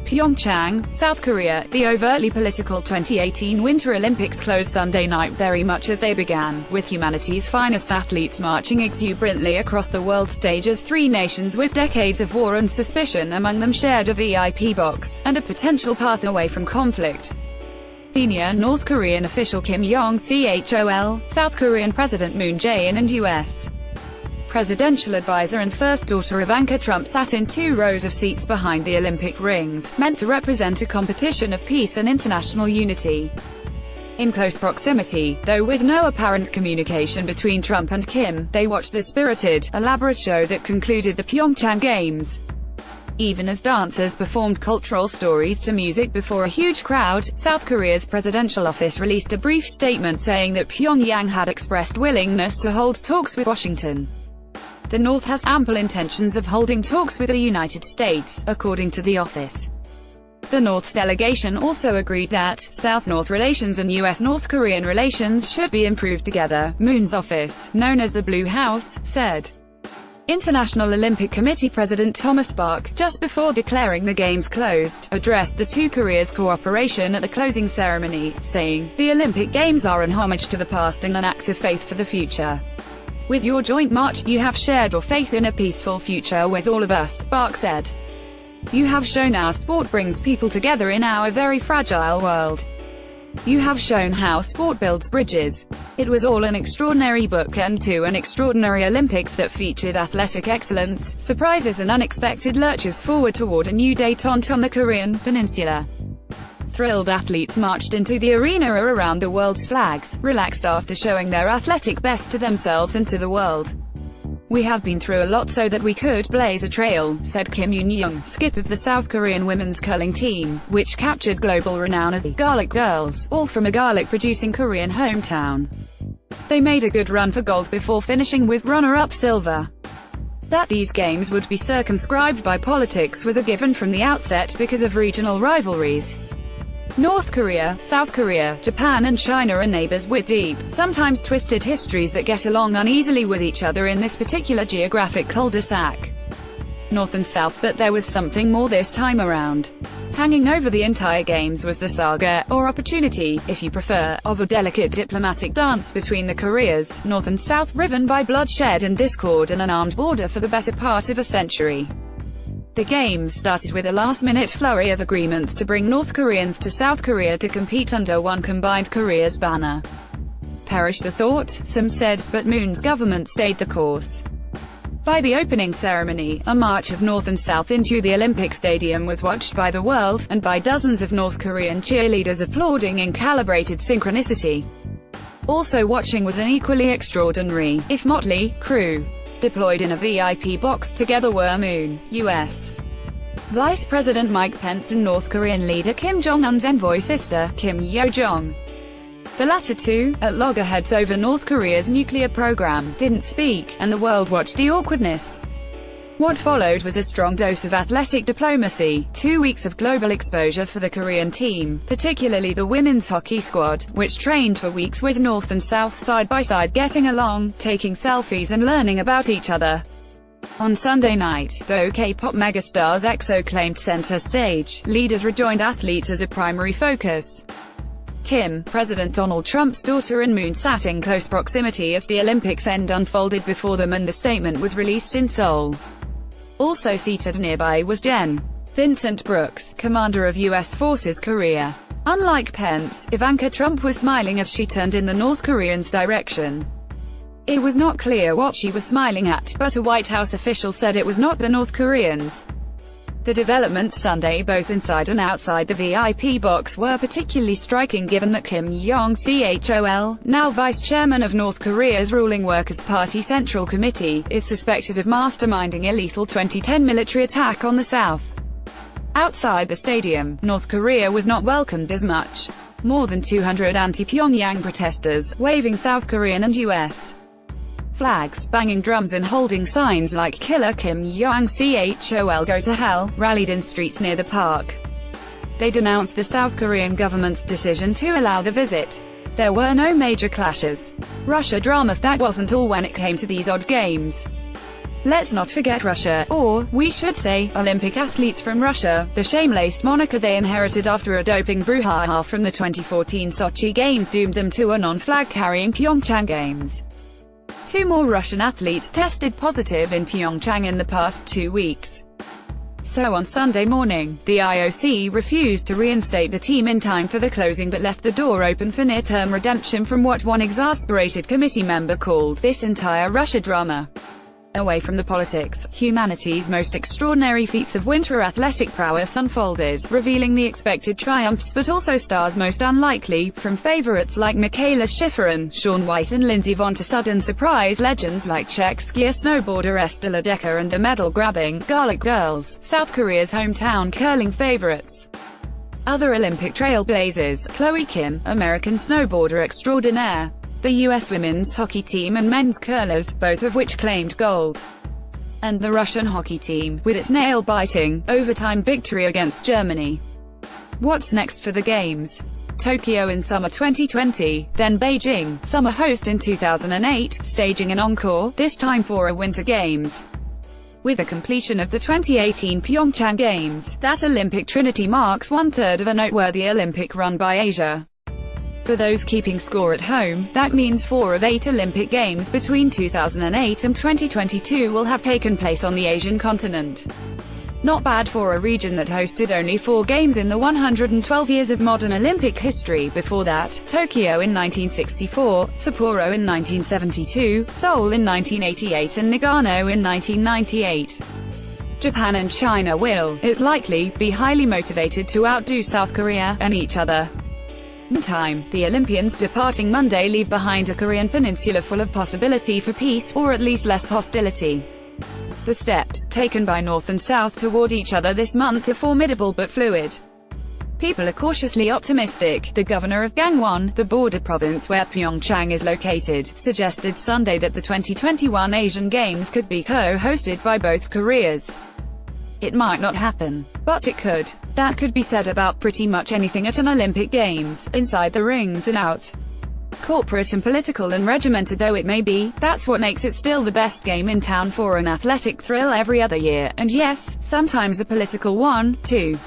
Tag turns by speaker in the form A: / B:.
A: Pyeongchang, South Korea. The overtly political 2018 Winter Olympics closed Sunday night very much as they began, with humanity's finest athletes marching exuberantly across the world stage as three nations with decades of war and suspicion among them shared a VIP box, and a potential path away from conflict. Senior North Korean official Kim Jong-chol, South Korean President Moon Jae-in and U.S. presidential advisor and first daughter Ivanka Trump sat in two rows of seats behind the Olympic rings, meant to represent a competition of peace and international unity. In close proximity, though with no apparent communication between Trump and Kim, they watched a spirited, elaborate show that concluded the Pyeongchang Games. Even as dancers performed cultural stories to music before a huge crowd, South Korea's presidential office released a brief statement saying that Pyongyang had expressed willingness to hold talks with Washington. The North has ample intentions of holding talks with the United States, according to the office. The North's delegation also agreed that South-North relations and U.S.-North Korean relations should be improved together, Moon's office, known as the Blue House, said. International Olympic Committee President Thomas Bach, just before declaring the Games closed, addressed the two Koreas' cooperation at the closing ceremony, saying, "The Olympic Games are an homage to the past and an act of faith for the future. With your joint march, you have shared your faith in a peaceful future with all of us," Bach said. "You have shown our sport brings people together in our very fragile world. You have shown how sport builds bridges. It was all an extraordinary bookend to an extraordinary Olympics that featured athletic excellence, surprises and unexpected lurches forward toward a new détente on the Korean peninsula." Thrilled athletes marched into the arena around the world's flags, relaxed after showing their athletic best to themselves and to the world. "We have been through a lot so that we could blaze a trail," said Kim Yoon-young, skip of the South Korean women's curling team, which captured global renown as the Garlic Girls, all from a garlic-producing Korean hometown. They made a good run for gold before finishing with runner-up silver. That these games would be circumscribed by politics was a given from the outset because of regional rivalries. North Korea, South Korea, Japan and China are neighbors with deep, sometimes twisted histories that get along uneasily with each other in this particular geographic cul-de-sac. North and South, but there was something more this time around. Hanging over the entire Games was the saga, or opportunity, if you prefer, of a delicate diplomatic dance between the Koreas, North and South, riven by bloodshed and discord and an armed border for the better part of a century. The Games started with a last-minute flurry of agreements to bring North Koreans to South Korea to compete under one combined Korea's banner. Perish the thought, some said, but Moon's government stayed the course. By the opening ceremony, a march of North and South into the Olympic Stadium was watched by the world, and by dozens of North Korean cheerleaders applauding in calibrated synchronicity. Also watching was an equally extraordinary, if motley, crew. Deployed in a VIP box together were Moon, U.S. Vice President Mike Pence and North Korean leader Kim Jong-un's envoy sister, Kim Yo-jong. The latter two, at loggerheads over North Korea's nuclear program, didn't speak, and the world watched the awkwardness. What followed was a strong dose of athletic diplomacy, 2 weeks of global exposure for the Korean team, particularly the women's hockey squad, which trained for weeks with North and South side by side getting along, taking selfies and learning about each other. On Sunday night, though K-pop megastars EXO claimed center stage, leaders rejoined athletes as a primary focus. Kim, President Donald Trump's daughter and Moon sat in close proximity as the Olympics end unfolded before them and the statement was released in Seoul. Also seated nearby was Jen. Vincent Brooks, commander of U.S. Forces Korea. Unlike Pence, Ivanka Trump was smiling as she turned in the North Koreans' direction. It was not clear what she was smiling at, but a White House official said it was not the North Koreans. The developments Sunday both inside and outside the VIP box were particularly striking given that Kim Jong-chol, now vice chairman of North Korea's ruling Workers' Party Central Committee, is suspected of masterminding a lethal 2010 military attack on the South. Outside the stadium, North Korea was not welcomed as much. More than 200 anti-Pyongyang protesters, waving South Korean and U.S. flags, banging drums and holding signs like "Killer Kim Jong-chol go to hell," rallied in streets near the park. They denounced the South Korean government's decision to allow the visit. There were no major clashes. Russia drama, that wasn't all when it came to these odd games. Let's not forget Russia, or, we should say, Olympic athletes from Russia, the shame-laced moniker they inherited after a doping brouhaha from the 2014 Sochi Games doomed them to a non-flag-carrying Pyeongchang Games. 2 more Russian athletes tested positive in Pyeongchang in the past 2 weeks. So on Sunday morning, the IOC refused to reinstate the team in time for the closing but left the door open for near-term redemption from what one exasperated committee member called this entire Russia drama. Away from the politics, humanity's most extraordinary feats of winter athletic prowess unfolded, revealing the expected triumphs but also stars most unlikely, from favorites like Michaela Schiffer and Shaun White and Lindsey Vonn to sudden surprise legends like Czech skier snowboarder Esther Ledecker and the medal-grabbing Garlic Girls, South Korea's hometown curling favorites. Other Olympic trailblazers, Chloe Kim, American snowboarder extraordinaire, the U.S. women's hockey team and men's curlers, both of which claimed gold, and the Russian hockey team, with its nail-biting, overtime victory against Germany. What's next for the Games? Tokyo in summer 2020, then Beijing, summer host in 2008, staging an encore, this time for a Winter Games. With the completion of the 2018 Pyeongchang Games, that Olympic trinity marks 1/3 of a noteworthy Olympic run by Asia. For those keeping score at home, that means 4 of 8 Olympic Games between 2008 and 2022 will have taken place on the Asian continent. Not bad for a region that hosted only 4 games in the 112 years of modern Olympic history. Before that, Tokyo in 1964, Sapporo in 1972, Seoul in 1988 and Nagano in 1998. Japan and China will, it's likely, be highly motivated to outdo South Korea and each other. Meantime, the Olympians departing Monday leave behind a Korean peninsula full of possibility for peace, or at least less hostility. The steps taken by North and South toward each other this month are formidable but fluid. People are cautiously optimistic. The governor of Gangwon, the border province where Pyeongchang is located, suggested Sunday that the 2021 Asian Games could be co-hosted by both Koreas. It might not happen, but it could. That could be said about pretty much anything at an Olympic Games, inside the rings and out. Corporate and political and regimented though it may be, that's what makes it still the best game in town for an athletic thrill every other year, and yes, sometimes a political one, too.